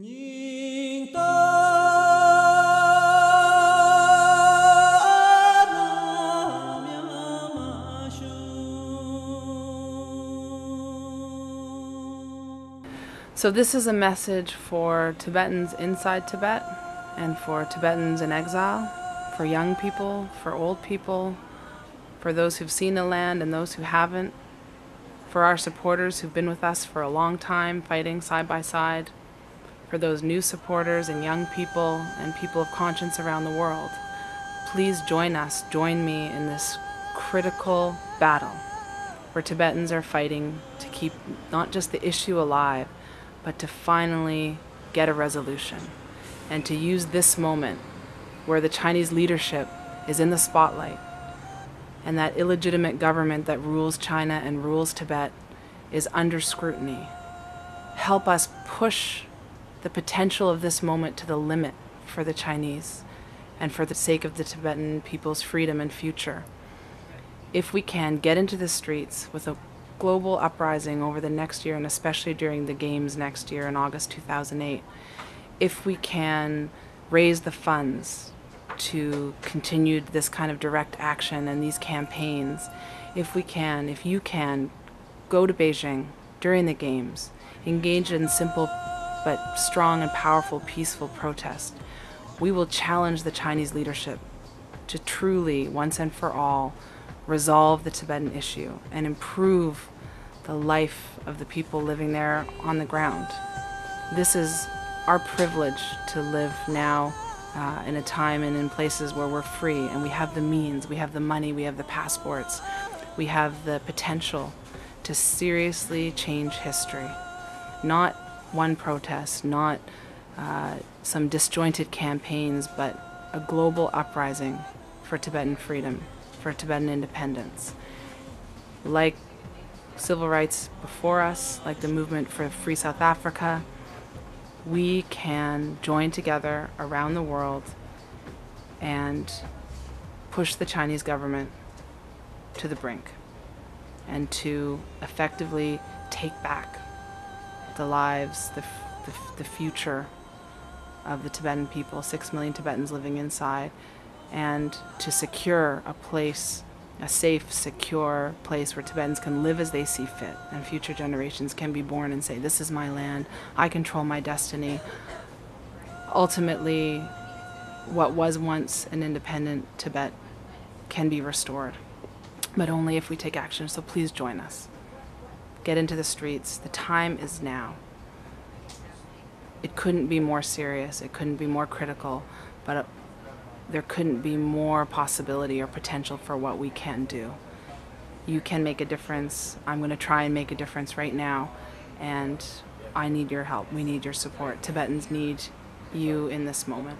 So this is a message for Tibetans inside Tibet and for Tibetans in exile, for young people, for old people, for those who've seen the land and those who haven't, for our supporters who've been with us for a long time fighting side by side, for those new supporters and young people and people of conscience around the world. Please join us, join me in this critical battle where Tibetans are fighting to keep not just the issue alive, but to finally get a resolution and to use this moment where the Chinese leadership is in the spotlight and that illegitimate government that rules China and rules Tibet is under scrutiny. Help us push the potential of this moment to the limit for the Chinese and for the sake of the Tibetan people's freedom and future. If we can get into the streets with a global uprising over the next year, and especially during the Games next year in August 2008, if we can raise the funds to continue this kind of direct action and these campaigns, if you can, go to Beijing during the Games, engage in simple but strong and powerful peaceful protest, we will challenge the Chinese leadership to truly, once and for all, resolve the Tibetan issue and improve the life of the people living there on the ground. This is our privilege to live now in a time and in places where we're free and we have the means, we have the money, we have the passports, we have the potential to seriously change history. Not one protest, not some disjointed campaigns, but a global uprising for Tibetan freedom, for Tibetan independence. Like civil rights before us, like the movement for free South Africa, we can join together around the world and push the Chinese government to the brink and to effectively take back the lives, the future of the Tibetan people, 6 million Tibetans living inside, and to secure a place, a safe, secure place where Tibetans can live as they see fit and future generations can be born and say, this is my land, I control my destiny. Ultimately, what was once an independent Tibet can be restored, but only if we take action. So please join us. Get into the streets. The time is now. It couldn't be more serious, it couldn't be more critical, but there couldn't be more possibility or potential for what we can do. You can make a difference. I'm going to try and make a difference right now, and I need your help. We need your support. Tibetans need you in this moment.